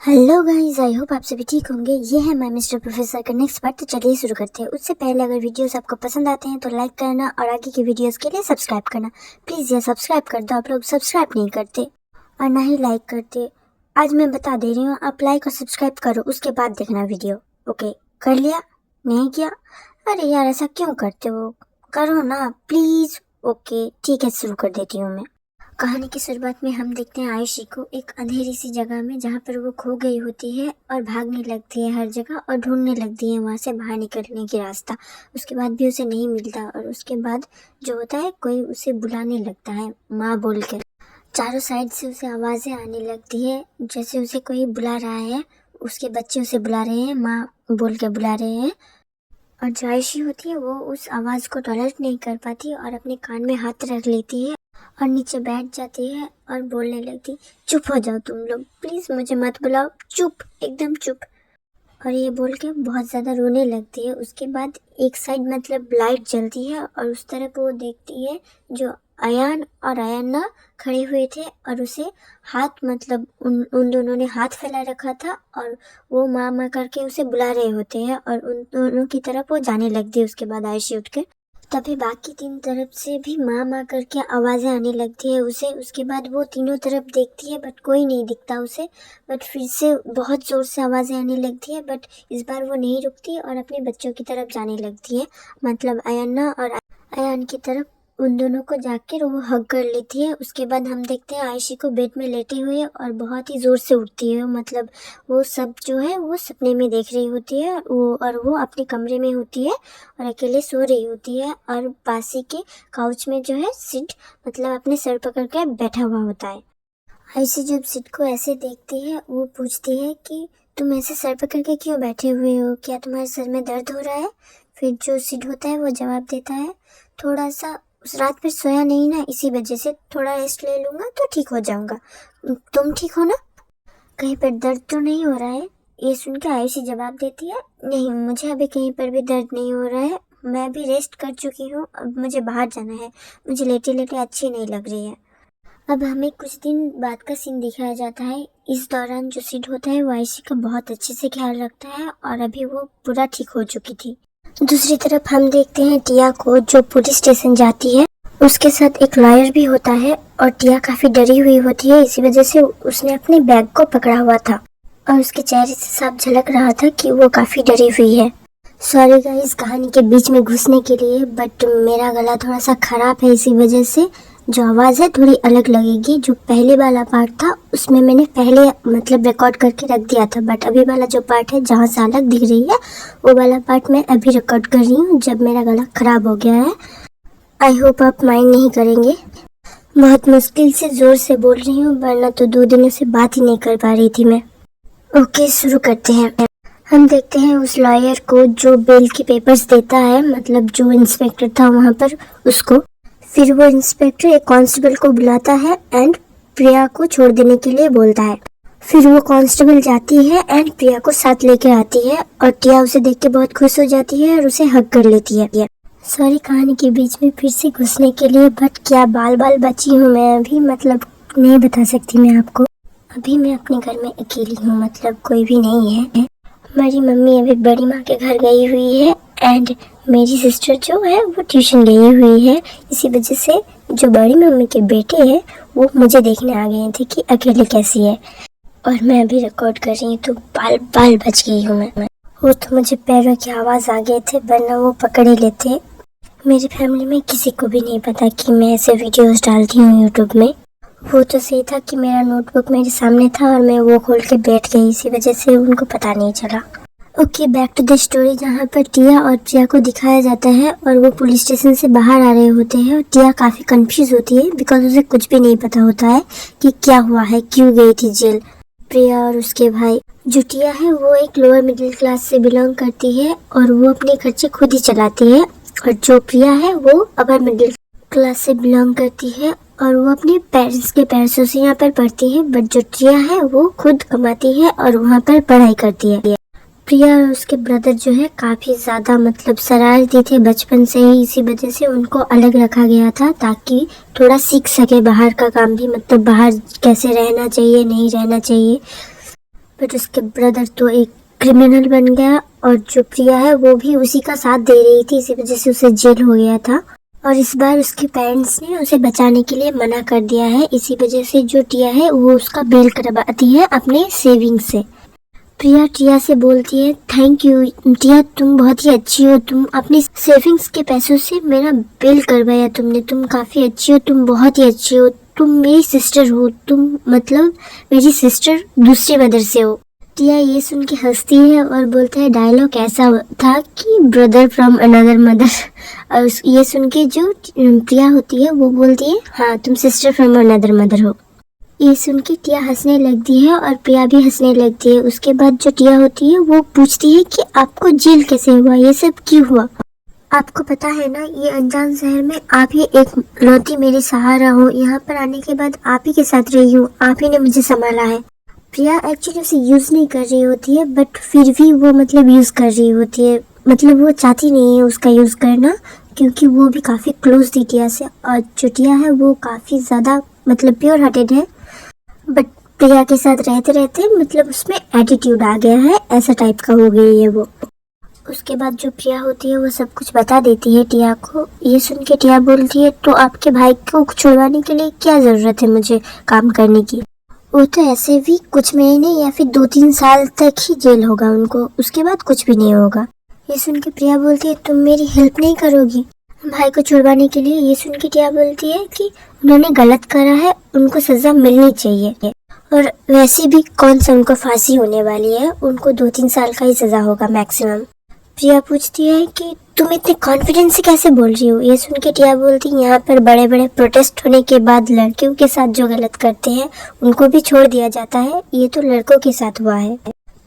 Hello guys, I hope आप सभी ठीक होंगे। ये है माय मिस्टर प्रोफेसर का नेक्स्ट पार्ट। तो चलिए शुरू करते हैं। उससे पहले अगर वीडियोस आपको पसंद आते हैं तो लाइक करना और आगे की वीडियोस के लिए सब्सक्राइब करना। प्लीज़ ये सब्सक्राइब कर दो। आप लोग सब्सक्राइब नहीं करते और ना ही लाइक करते। आज मैं बता दे रही हूँ, आप लाइक और सब्सक्राइब करो, उसके बाद देखना वीडियो। ओके, कर लिया? नहीं किया? अरे यार, ऐसा क्यों करते हो? करो ना प्लीज़। ओके ठीक है, शुरू कर देती हूँ मैं। कहानी की शुरुआत में हम देखते हैं आयुषी को एक अंधेरी सी जगह में, जहाँ पर वो खो गई होती है और भागने लगती है हर जगह और ढूंढने लगती है वहाँ से बाहर निकलने की रास्ता। उसके बाद भी उसे नहीं मिलता और उसके बाद जो होता है, कोई उसे बुलाने लगता है माँ बोल के। चारों साइड से उसे आवाज़ें आने लगती है, जैसे उसे कोई बुला रहा है। उसके बच्चे उसे बुला रहे हैं, माँ बोल के बुला रहे हैं। और जो आयुषी होती है वो उस आवाज़ को टॉलरेट नहीं कर पाती और अपने कान में हाथ रख लेती है और नीचे बैठ जाती है और बोलने लगती, चुप हो जाओ तुम लोग, प्लीज़ मुझे मत बुलाओ, चुप, एकदम चुप। और ये बोल के बहुत ज़्यादा रोने लगती है। उसके बाद एक साइड मतलब लाइट जलती है और उस तरफ वो देखती है जो अयान और अयाना खड़े हुए थे और उसे हाथ मतलब उन दोनों ने हाथ फैला रखा था और वो माँ माँ करके उसे बुला रहे होते हैं और उन दोनों की तरफ वो जाने लगती है। उसके बाद आयुषी उठ के तभी बाकी तीन तरफ से भी माँ माँ करके आवाज़ें आने लगती है उसे। उसके बाद वो तीनों तरफ देखती है बट कोई नहीं दिखता उसे। बट फिर से बहुत ज़ोर से आवाज़ें आने लगती है बट इस बार वो नहीं रुकती और अपने बच्चों की तरफ जाने लगती है, मतलब अयाना और अयान की तरफ। उन दोनों को जाकर वो हग कर लेती है। उसके बाद हम देखते हैं आयुषी को बेड में लेटे हुए और बहुत ही ज़ोर से उठती है, मतलब वो सब जो है वो सपने में देख रही होती है वो अपने कमरे में होती है और अकेले सो रही होती है और पास ही के काउच में जो है सिड मतलब अपने सर पकड़ के बैठा हुआ होता है। आयुषी जब सिड को ऐसे देखती है वो पूछती है कि तुम ऐसे सर पकड़ के क्यों बैठे हुए हो, क्या तुम्हारे सर में दर्द हो रहा है? फिर जो सिड होता है वो जवाब देता है, थोड़ा सा उस रात में सोया नहीं ना, इसी वजह से थोड़ा रेस्ट ले लूँगा तो ठीक हो जाऊँगा। तुम ठीक हो ना? कहीं पर दर्द तो नहीं हो रहा है? ये सुन के आयुषी जवाब देती है, नहीं मुझे अभी कहीं पर भी दर्द नहीं हो रहा है, मैं भी रेस्ट कर चुकी हूँ, अब मुझे बाहर जाना है, मुझे लेटे लेटे अच्छी नहीं लग रही है। अब हमें कुछ दिन बाद का सीन दिखाया जाता है। इस दौरान जो सिड होता है वो आयुषी का बहुत अच्छे से ख्याल रखता है और अभी वो पूरा ठीक हो चुकी थी। दूसरी तरफ हम देखते हैं टिया को, जो पुलिस स्टेशन जाती है। उसके साथ एक लॉयर भी होता है और टिया काफी डरी हुई होती है, इसी वजह से उसने अपने बैग को पकड़ा हुआ था और उसके चेहरे से साफ झलक रहा था कि वो काफी डरी हुई है। सॉरी गाइस कहानी के बीच में घुसने के लिए, बट मेरा गला थोड़ा सा खराब है, इसी वजह से जो आवाज़ है थोड़ी अलग लगेगी। जो पहले वाला पार्ट था उसमें मैंने पहले मतलब रिकॉर्ड करके रख दिया था, बट अभी वाला जो पार्ट है जहाँ से अलग दिख रही है वो वाला पार्ट मैं अभी रिकॉर्ड कर रही हूँ जब मेरा गला ख़राब हो गया है। आई होप आप माइंड नहीं करेंगे। बहुत मुश्किल से ज़ोर से बोल रही हूँ, वरना तो 2 दिनों से बात ही नहीं कर पा रही थी मैं। ओके शुरू करते हैं। हम देखते हैं उस लॉयर को जो बेल के पेपर्स देता है, मतलब जो इंस्पेक्टर था वहाँ पर उसको। फिर वो इंस्पेक्टर एक कांस्टेबल को बुलाता है एंड प्रिया को छोड़ देने के लिए बोलता है। फिर वो कांस्टेबल जाती है एंड प्रिया को साथ लेकर आती है और टिया उसे देख के बहुत खुश हो जाती है और उसे हग कर लेती है। सॉरी कहानी के बीच में फिर से घुसने के लिए, बट क्या बाल बची हूँ मैं अभी, मतलब नहीं बता सकती मैं आपको। अभी मैं अपने घर में अकेली हूँ, मतलब कोई भी नहीं है। हमारी मम्मी अभी बड़ी माँ के घर गई हुई है एंड मेरी सिस्टर जो है वो ट्यूशन गई हुई है। इसी वजह से जो बड़ी मम्मी के बेटे हैं वो मुझे देखने आ गए थे कि अकेले कैसी है, और मैं अभी रिकॉर्ड कर रही हूँ तो बाल बच गई हूँ मैं। वो तो मुझे पैरों की आवाज़ आ गए थे, वरना वो पकड़ ही लेते। मेरी फैमिली में किसी को भी नहीं पता कि मैं ऐसे वीडियोस डालती हूँ यूट्यूब में। वो तो सही था कि मेरा नोटबुक मेरे सामने था और मैं वो खोल के बैठ गई, इसी वजह से उनको पता नहीं चला। Okay back to the story, जहाँ पर टिया और प्रिया को दिखाया जाता है और वो पुलिस स्टेशन से बाहर आ रहे होते हैं और टिया काफ़ी कंफ्यूज होती है बिकॉज उसे कुछ भी नहीं पता होता है कि क्या हुआ है, क्यों गई थी जेल प्रिया और उसके भाई। जो टिया है वो एक लोअर मिडिल क्लास से बिलोंग करती है और वो अपने खर्चे खुद ही चलाती है, और जो प्रिया है वो अपर मिडिल क्लास से बिलोंग करती है और वो अपने पेरेंट्स के पैसों से यहाँ पर पढ़ती है। बट जो टिया है वो खुद कमाती है और वहाँ पर पढ़ाई करती है। प्रिया और उसके ब्रदर जो है काफ़ी ज़्यादा मतलब शरारती थे बचपन से ही, इसी वजह से उनको अलग रखा गया था ताकि थोड़ा सीख सके बाहर का काम भी, मतलब बाहर कैसे रहना चाहिए नहीं रहना चाहिए। बट उसके ब्रदर तो एक क्रिमिनल बन गया और जो प्रिया है वो भी उसी का साथ दे रही थी, इसी वजह से उसे जेल हो गया था। और इस बार उसके पेरेंट्स ने उसे बचाने के लिए मना कर दिया है, इसी वजह से जो टिया है वो उसका बेल करवाती है अपने सेविंग से। प्रिया टिया से बोलती है, थैंक यू टिया, तुम बहुत ही अच्छी हो, तुम अपनी सेविंग्स के पैसों से मेरा बेल करवाया तुमने, तुम काफ़ी अच्छी हो, तुम बहुत ही अच्छी हो, तुम मेरी सिस्टर हो, तुम मतलब मेरी सिस्टर दूसरी मदर से हो। टिया ये सुन के हंसती है और बोलता है डायलॉग ऐसा था कि ब्रदर फ्रॉम अनदर मदर। और ये सुन के जो प्रिया होती है वो बोलती है, हाँ तुम सिस्टर फ्रॉम अनदर मदर हो। ये सुन के टिया हंसने लगती है और प्रिया भी हंसने लगती है। उसके बाद जो टिया होती है वो पूछती है कि आपको जेल कैसे हुआ, ये सब क्यों हुआ? आपको पता है ना, ये अनजान शहर में आप ही एक लौती मेरी सहारा हो, यहाँ पर आने के बाद आप ही के साथ रही हूँ, आप ही ने मुझे संभाला है। प्रिया एक्चुअली उसे यूज़ नहीं कर रही होती है, बट फिर भी वो मतलब यूज़ कर रही होती है, मतलब वो चाहती नहीं है उसका यूज़ करना, क्योंकि वो भी काफ़ी क्लोज थी टिया से। और जो टिया है वो काफ़ी ज़्यादा मतलब प्योर हार्टेड है, बट प्रिया के साथ रहते रहते मतलब उसमें एटीट्यूड आ गया है, ऐसा टाइप का हो गई है वो। उसके बाद जो प्रिया होती है वो सब कुछ बता देती है टिया को। ये सुन के टिया बोलती है, तो आपके भाई को छुड़वाने के लिए क्या ज़रूरत है मुझे काम करने की? वो तो ऐसे भी कुछ महीने या फिर 2-3 साल तक ही जेल होगा उनको, उसके बाद कुछ भी नहीं होगा। ये सुन के प्रिया बोलती है, तुम मेरी हेल्प नहीं करोगी भाई को छुड़वाने के लिए? ये सुन के टिया बोलती है कि उन्होंने गलत करा है, उनको सजा मिलनी चाहिए, और वैसे भी कौन सा उनको फांसी होने वाली है, उनको 2-3 साल का ही सजा होगा मैक्सिमम। प्रिया पूछती है कि तुम इतने कॉन्फिडेंस से कैसे बोल रही हो? ये सुन के टिया बोलती है, यहाँ पर बड़े बड़े प्रोटेस्ट होने के बाद लड़कियों के साथ जो गलत करते हैं उनको भी छोड़ दिया जाता है, ये तो लड़कों के साथ हुआ है।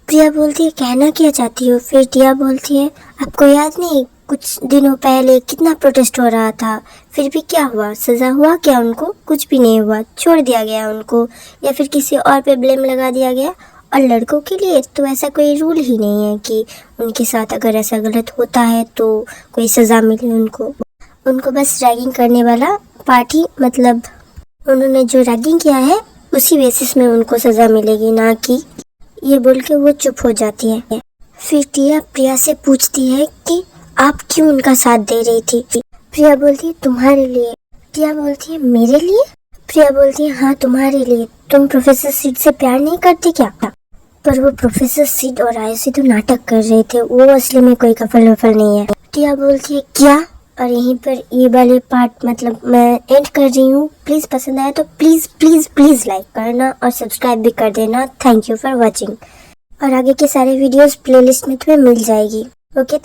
प्रिया बोलती है, कहना क्या चाहती हो? फिर टिया बोलती है, आपको याद नहीं कुछ दिनों पहले कितना प्रोटेस्ट हो रहा था, फिर भी क्या हुआ? सजा हुआ क्या उनको? कुछ भी नहीं हुआ, छोड़ दिया गया उनको, या फिर किसी और पे ब्लेम लगा दिया गया। और लड़कों के लिए तो ऐसा कोई रूल ही नहीं है कि उनके साथ अगर ऐसा गलत होता है तो कोई सज़ा मिले उनको बस रैगिंग करने वाला पार्टी, मतलब उन्होंने जो रैगिंग किया है उसी बेसिस में उनको सज़ा मिलेगी, ना कि ये बोल के वो चुप हो जाती है। फिर टिया प्रिया से पूछती है कि आप क्यों उनका साथ दे रही थी? प्रिया बोलती है, तुम्हारे लिए। टिया बोलती है, मेरे लिए? प्रिया बोलती है, हाँ तुम्हारे लिए। तुम प्रोफेसर सिड से प्यार नहीं करती क्या? पर वो प्रोफेसर सिड और आयुषी तो नाटक कर रहे थे, वो असली में कोई कपल वफल नहीं है। टिया बोलती है, क्या? और यहीं पर ये वाले पार्ट मतलब मैं एंड कर रही हूँ। प्लीज़ पसंद आया तो प्लीज़ प्लीज़ प्लीज़ लाइक करना और सब्सक्राइब भी कर देना। Thank you for watching. और आगे के सारे वीडियोस प्लेलिस्ट में तुम्हें मिल जाएगी। ओके।